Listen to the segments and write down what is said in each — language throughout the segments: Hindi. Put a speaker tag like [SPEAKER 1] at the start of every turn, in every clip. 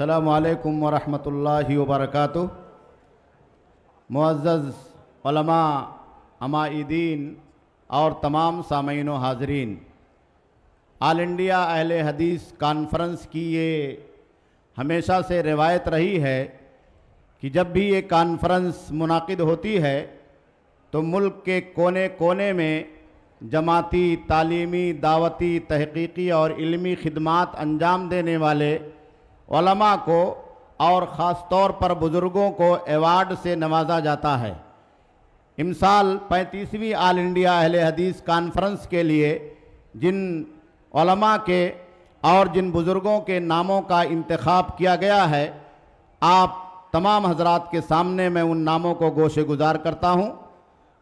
[SPEAKER 1] अस्सलामु अलैकुम वरहमतुल्लाहि वबरकातुह। मुअज़्ज़ज़ उलमा, अमाइदीन और तमाम सामीन व हाज़रीन, आल इंडिया अहले हदीस कॉन्फ्रेंस की ये हमेशा से रिवायत रही है कि जब भी ये कॉन्फ्रेंस मुनाकिद होती है तो मुल्क के कोने कोने में जमाती, तालीमी, दावती, तहक़ीक़ी और इल्मी खिदमात अंजाम देने वाले उलमा को और ख़ास तौर पर बुज़ुर्गों को एवार्ड से नवाजा जाता है। इमसाल 35वीं आल इंडिया अहले हदीस कॉन्फ्रेंस के लिए जिन उलमा के और जिन बुज़ुर्गों के नामों का इंतखाब किया गया है, आप तमाम हजरात के सामने मैं उन नामों को गोशे गुजार करता हूँ।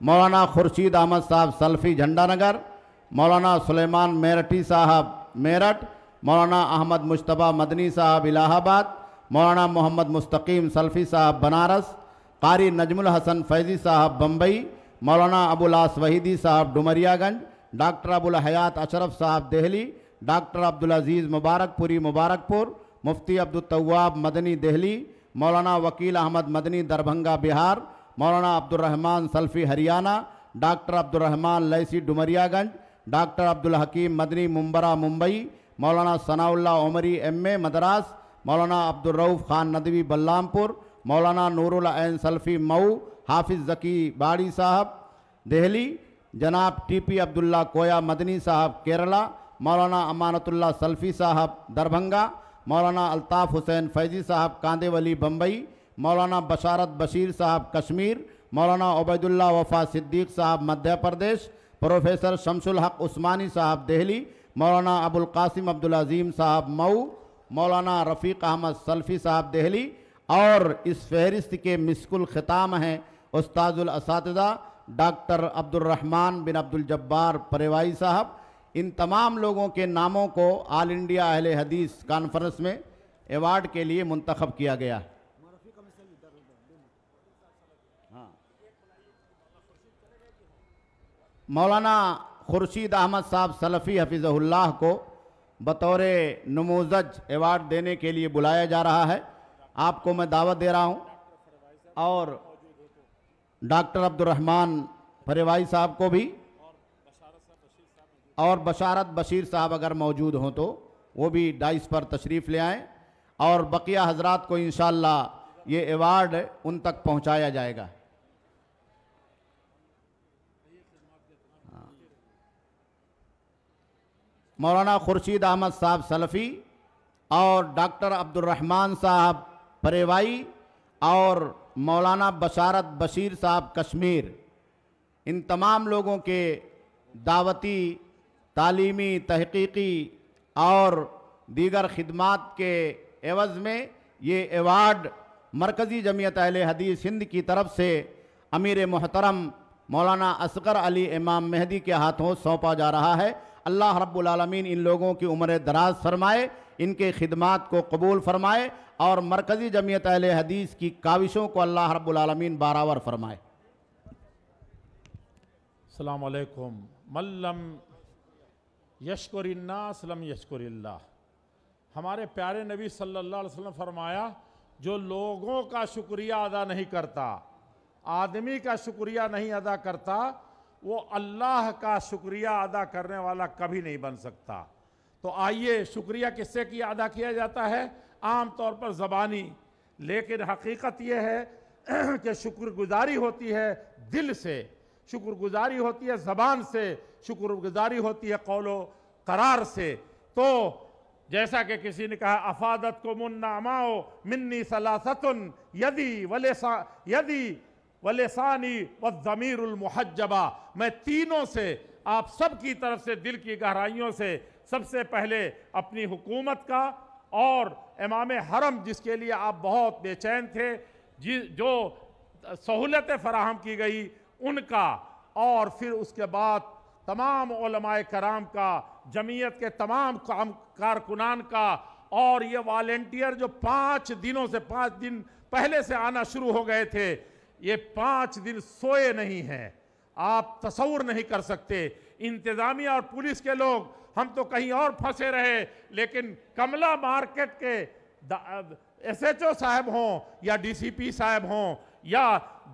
[SPEAKER 1] मौलाना खुर्शीद अहमद साहब सल्फ़ी झंडानगर, मौलाना सुलेमान मेरठी साहब मेरठ, मौलाना अहमद मुश्तबा मदनी साहब इलाहाबाद, मौलाना मोहम्मद मुस्तकीम सल्फ़ी साहब बनारस, कारी नजमुल हसन फैज़ी साहब बम्बई, मौलाना अबुल आस वहीदी साहब डुमरियागंज, डॉक्टर अबुल हयात अशरफ साहब दिल्ली, डॉक्टर अब्दुल अजीज़ मुबारकपुरी मुबारकपुर, मुफ्ती अब्दुल तव्वाब मदनी दिल्ली, मौलाना वकील अहमद मदनी दरभंगा बिहार, मौलाना अब्दुल रहमान सल्फ़ी हरियाणा, डॉक्टर अब्दुल रहमान लैसी डुमरियागंज, डॉक्टर अब्दुल हकीम मदनी मुंबरा मुंबई, मौलाना सनाउल्लाह उमरी एम.ए. मद्रास, मौलाना अब्दुल रऊफ़ खान नदवी बल्लामपुर, मौलाना नूरुल ऐन सल्फ़ी मऊ, हाफिज़ ज़की बाड़ी साहब दिल्ली, जनाब टी.पी. अब्दुल्ला कोया मदनी साहब केरला, मौलाना अमानतुल्लाह सल्फ़ी साहब दरभंगा, मौलाना अल्ताफ़ हुसैन फैज़ी साहब कांदेवली बम्बई, मौलाना बशारत बशीर साहब कश्मीर, मौलाना उबैदुल्लाह वफ़ा सिद्दीक़ साहब मध्य प्रदेश, प्रोफेसर शमसुल हक़ उस्मानी साहब दिल्ली, मौलाना अबुल कासिम अब्दुल अज़ीम साहब मऊ, मौलाना रफ़ीक़ अहमद सल्फ़ी साहब दिल्ली। और इस फहरिस्त के मिस्कुल ख़िताम हैं उस्ताजुल असातिज़ा डॉक्टर अब्दुल रहमान बिन अब्दुल जब्बार परेवाई साहब। इन तमाम लोगों के नामों को आल इंडिया अहले हदीस कॉन्फ्रेंस में एवार्ड के लिए मुंतखब किया गया है। मौलाना खुर्शीद अहमद साहब सलफ़ी हफ़िज़हुल्लाह को बतौर नमूज़ज एवार्ड देने के लिए बुलाया जा रहा है। आपको मैं दावत दे रहा हूँ और डॉक्टर अब्दुल रहमान परेवाई साहब को भी और बशारत बशीर साहब अगर मौजूद हों तो वो भी डाइस पर तशरीफ़ ले आएँ और बकिया हजरात को इंशाअल्लाह ये एवार्ड उन तक पहुँचाया जाएगा। मौलाना खुर्शीद अहमद साहब सलफ़ी और डॉक्टर अब्दुल रहमान साहब परेवाई और मौलाना बशारत बशीर साहब कश्मीर, इन तमाम लोगों के दावती, तालीमी, तहक़ीक़ी और दीगर खिदमात के एवज़ में ये एवार्ड मरकज़ी जमीयत अहले हदीस हिंद की तरफ से अमीर मोहतरम मौलाना असगर अली इमाम मेहदी के हाथों सौंपा जा रहा है। अल्लाह रब्बुल आलमीन इन लोगों की उम्र दराज फरमाए, इनके खिदमात को कबूल फरमाए और मरकज़ी जमीयत अहले हदीस की काविशों को अल्लाह रब्बुल आलमीन बारावर फरमाए।
[SPEAKER 2] अस्सलामु अलैकुम। मल्लम यशकुरिन्नास लम यशकुरिल्लाह। हमारे प्यारे नबी सल्लल्लाहु अलैहि वसल्लम फरमाया, जो लोगों का शुक्रिया अदा नहीं करता, आदमी का शुक्रिया नहीं अदा करता, वो अल्लाह का शुक्रिया अदा करने वाला कभी नहीं बन सकता। तो आइए, शुक्रिया किससे किया अदा किया जाता है? आम तौर पर ज़बानी, लेकिन हकीकत ये है कि शुक्रगुजारी होती है दिल से, शुक्रगुजारी होती है ज़बान से, शुक्रगुजारी होती है कौलो करार से। तो जैसा कि किसी ने कहा, अफादत को मुन्नामाओ मिन्नी सलासतुन यदी वलेसानी व ज़मीरुल मुहज्जबा। मैं तीनों से, आप सब की तरफ से, दिल की गहराइयों से, सबसे पहले अपनी हुकूमत का और इमाम हरम जिसके लिए आप बहुत बेचैन थे, जो सहूलतें फराहम की गई उनका, और फिर उसके बाद तमाम उलमाए कराम का, जमीयत के तमाम कारकुनान का, और ये वॉलेंटियर जो 5 दिनों से 5 दिन पहले से आना शुरू हो गए थे, ये 5 दिन सोए नहीं हैं। आप तसव्वुर नहीं कर सकते। इंतजामिया और पुलिस के लोग, हम तो कहीं और फंसे रहे, लेकिन कमला मार्केट के SHO साहब हों या DCP साहब हों या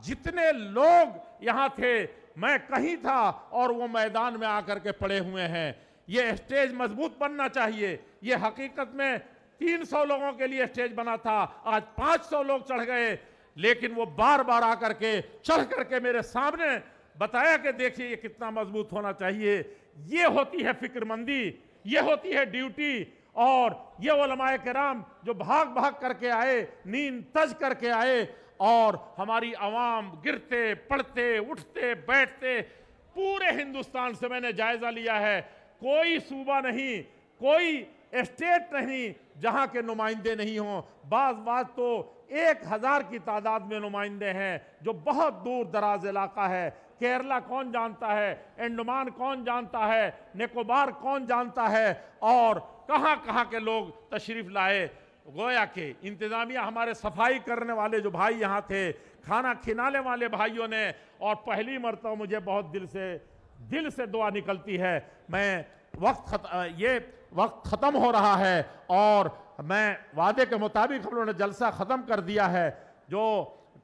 [SPEAKER 2] जितने लोग यहाँ थे, मैं कहीं था और वो मैदान में आकर के पड़े हुए हैं। ये स्टेज मजबूत बनना चाहिए। ये हकीकत में 300 लोगों के लिए स्टेज बना था, आज 500 लोग चढ़ गए, लेकिन वो बार बार आकर के चढ़ करके मेरे सामने बताया कि देखिए ये कितना मजबूत होना चाहिए। ये होती है फिक्रमंदी, ये होती है ड्यूटी। और ये उलमाए किराम जो भाग भाग करके आए, नींद तज करके आए, और हमारी आवाम गिरते पड़ते उठते बैठते, पूरे हिंदुस्तान से मैंने जायजा लिया है, कोई सूबा नहीं, कोई स्टेट नहीं जहां के नुमाइंदे नहीं हों। बाज तो 1000 की तादाद में नुमाइंदे हैं, जो बहुत दूर दराज इलाका है। केरला कौन जानता है, अंडमान कौन जानता है, निकोबार कौन जानता है, और कहां कहां के लोग तशरीफ लाए। गोया के इंतजामिया, हमारे सफाई करने वाले जो भाई यहाँ थे, खाना खिलाने वाले भाइयों ने, और पहली मरतबा मुझे बहुत दिल से दुआ निकलती है। मैं ये वक्त ख़त्म हो रहा है और मैं वादे के मुताबिक हम लोगों ने जलसा ख़त्म कर दिया है जो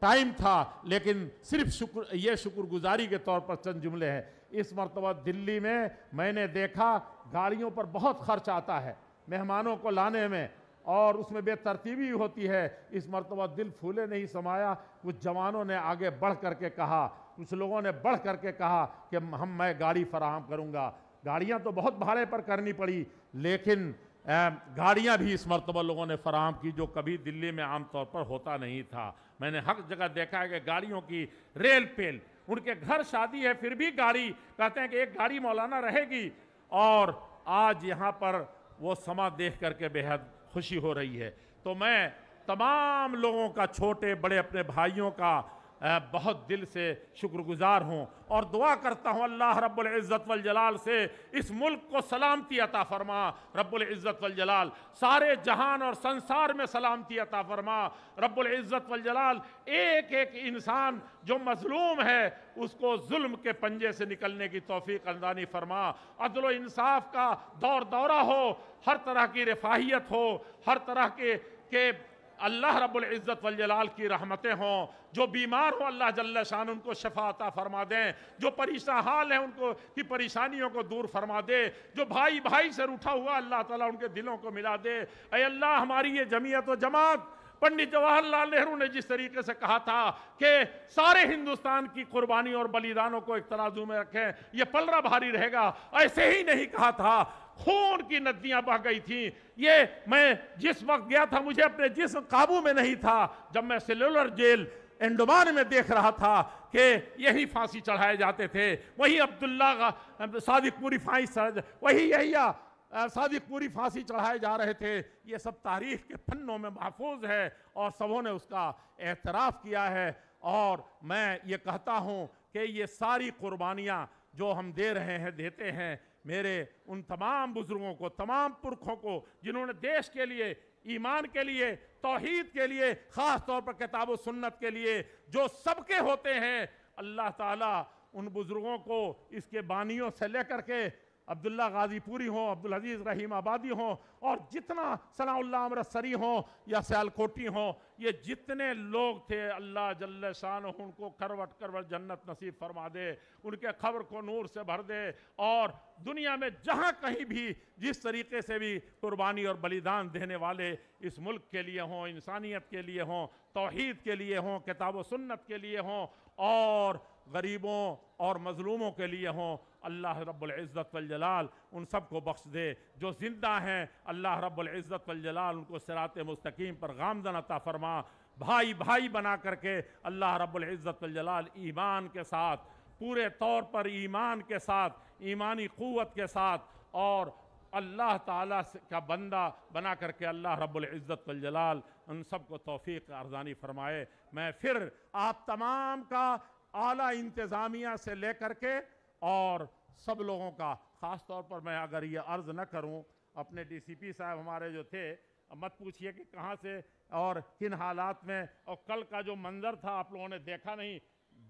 [SPEAKER 2] टाइम था, लेकिन सिर्फ शुक्रगुजारी के तौर पर चंद जुमले हैं। इस मरतबा दिल्ली में मैंने देखा गाड़ियों पर बहुत खर्च आता है मेहमानों को लाने में, और उसमें बेतरतीबी होती है। इस मरतबा दिल फूले नहीं समाया। कुछ जवानों ने आगे बढ़ करके कहा, कुछ लोगों ने बढ़ करके कहा कि मैं गाड़ी फराहम करूंगा। गाड़ियां तो बहुत भाड़े पर करनी पड़ी, लेकिन गाड़ियां भी इस मरतबा लोगों ने फराहम की, जो कभी दिल्ली में आमतौर पर होता नहीं था। मैंने हर जगह देखा है कि गाड़ियों की रेल पेल, उनके घर शादी है फिर भी गाड़ी, कहते हैं कि एक गाड़ी मौलाना रहेगी। और आज यहाँ पर वो समा देख करके बेहद खुशी हो रही है। तो मैं तमाम लोगों का, छोटे बड़े अपने भाइयों का बहुत दिल से शुक्रगुजार हूँ और दुआ करता हूँ अल्लाह रब्बुल इज़्ज़त वल जलाल से इस मुल्क को सलामती अता फरमा। रब्बुल इज़्ज़त वल जलाल सारे जहान और संसार में सलामती अता फरमा। रब्बुल इज़्ज़त वल जलाल एक एक इंसान जो मजलूम है उसको जुल्म के पंजे से निकलने की तौफीक अंदानी फरमा। अदल व इंसाफ का दौर दौरा हो, हर तरह की रफाहियत हो, हर तरह के अल्लाह रब्बुल इज़्ज़त वल जलाल की रहमतें हों। जो बीमार हो अल्लाह जल्ल शान उनको शफा अता फरमा दें, जो परेशान हाल है उनको की परेशानियों को दूर फरमा दे, जो भाई भाई से रूठा हुआ अल्लाह ताला उनके दिलों को मिला दे। ऐ अल्लाह हमारी ये जमीयत व जमात, पंडित जवाहरलाल नेहरू ने जिस तरीके से कहा था कि सारे हिंदुस्तान की कुर्बानी और बलिदानों को एक तराजू में रखें, ये पलड़ा भारी रहेगा, ऐसे ही नहीं कहा था। खून की नदियां बह गई थी। ये मैं जिस वक्त गया था मुझे अपने जिस्म काबू में नहीं था, जब मैं सेलुलर जेल अंडमान में देख रहा था कि यही फांसी चढ़ाए जाते थे, वही अब्दुल्ला सादिक पूरी फांसी, वही यहिया सादिक पूरी फांसी चढ़ाए जा रहे थे। ये सब तारीख के पन्नों में महफूज है और सबों ने उसका एतराफ़ किया है। और मैं ये कहता हूँ कि ये सारी कुर्बानियाँ जो हम दे रहे हैं, देते हैं, मेरे उन तमाम बुजुर्गों को, तमाम पुरखों को जिन्होंने देश के लिए, ईमान के लिए, तौहीद के लिए, ख़ास तौर पर किताब व सुन्नत के लिए जो सबके होते हैं, अल्लाह ताला उन बुजुर्गों को इसके बानियों से लेकर के अब्दुल्ला गाजीपुरी हों, अब्दुल अजीज़ रहीम आबादी हों, और जितना सनाउल्लाह अमृतसरी हों या सियालकोटी हों, ये जितने लोग थे अल्लाह जल्ल शान उनको करवट करवट जन्नत नसीब फरमा दे, उनके खबर को नूर से भर दे। और दुनिया में जहाँ कहीं भी जिस तरीके से भी कुर्बानी और बलिदान देने वाले इस मुल्क के लिए हों, इंसानियत के लिए हों, तौहीद के लिए हों, किताब व सुन्नत के लिए हों, और गरीबों और मजलूमों के लिए हों, अल्लाह रब्बुल इज़्ज़त वल जलाल उन सबको बख्श दे। जो जिंदा हैं अल्लाह रब्बुल इज़्ज़त वल जलाल उनको सिराते मुस्तकीम पर गामज़न अता फरमा। भाई भाई बना करके अल्लाह रब्बुल इज़्ज़त वल जलाल ईमान के साथ, पूरे तौर पर ईमान के साथ, ईमानी क़ुव्वत के साथ, और अल्लाह ताला का बंदा बना करके अल्लाह रब्बुल इज़्ज़त वल जलाल उन सबको तौफीक अर्ज़ानी फरमाए। मैं फिर आप तमाम का आला इंतज़ामिया से लेकर के और सब लोगों का, ख़ास तौर पर मैं अगर ये अर्ज़ न करूं, अपने DCP साहब हमारे जो थे, मत पूछिए कि कहाँ से और किन हालात में, और कल का जो मंज़र था आप लोगों ने देखा नहीं,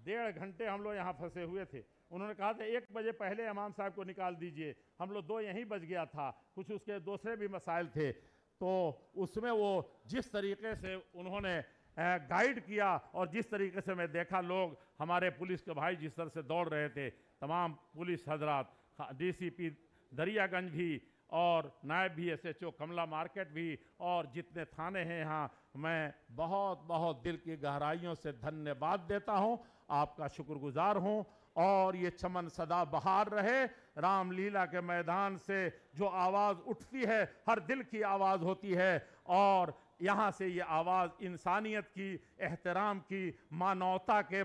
[SPEAKER 2] 1.5 घंटे हम लोग यहाँ फंसे हुए थे। उन्होंने कहा था 1 बजे पहले इमाम साहब को निकाल दीजिए, हम लोग 2 यहीं बज गया था, कुछ उसके दूसरे भी मसाइल थे। तो उसमें वो जिस तरीके से उन्होंने गाइड किया और जिस तरीके से मैं देखा, लोग हमारे पुलिस के भाई जिस तरह से दौड़ रहे थे, तमाम पुलिस हजरात, डीसीपी दरियागंज भी और नायब भी, SHO कमला मार्केट भी, और जितने थाने हैं यहाँ, मैं बहुत बहुत दिल की गहराइयों से धन्यवाद देता हूँ, आपका शुक्रगुजार हूँ। और ये चमन सदा बहार रहे। रामलीला के मैदान से जो आवाज़ उठती है, हर दिल की आवाज़ होती है, और यहाँ से ये आवाज़ इंसानियत की, एहतराम की, मानवता के,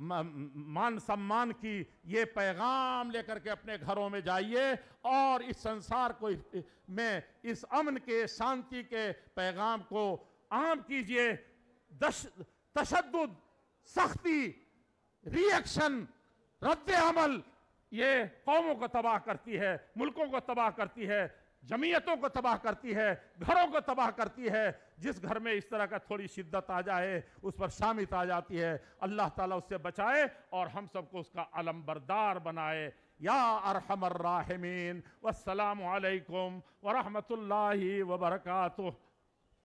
[SPEAKER 2] मान सम्मान की, ये पैगाम लेकर के अपने घरों में जाइए और इस संसार को में इस अमन के, शांति के पैगाम को आम कीजिए। तशद्दुद, सख्ती, रिएक्शन, रद्द अमल, ये कौमों को तबाह करती है, मुल्कों को तबाह करती है, जमीयतों को तबाह करती है, घरों को तबाह करती है। जिस घर में इस तरह का थोड़ी शिद्दत आ जाए, उस पर शामित आ जाती है। अल्लाह ताला उससे बचाए और हम सबको उसका अलमबरदार बनाए। या अरहमर राहिमीन। वस्सलामु अलैकुम व रहमतुल्लाहि व बरकातुहू।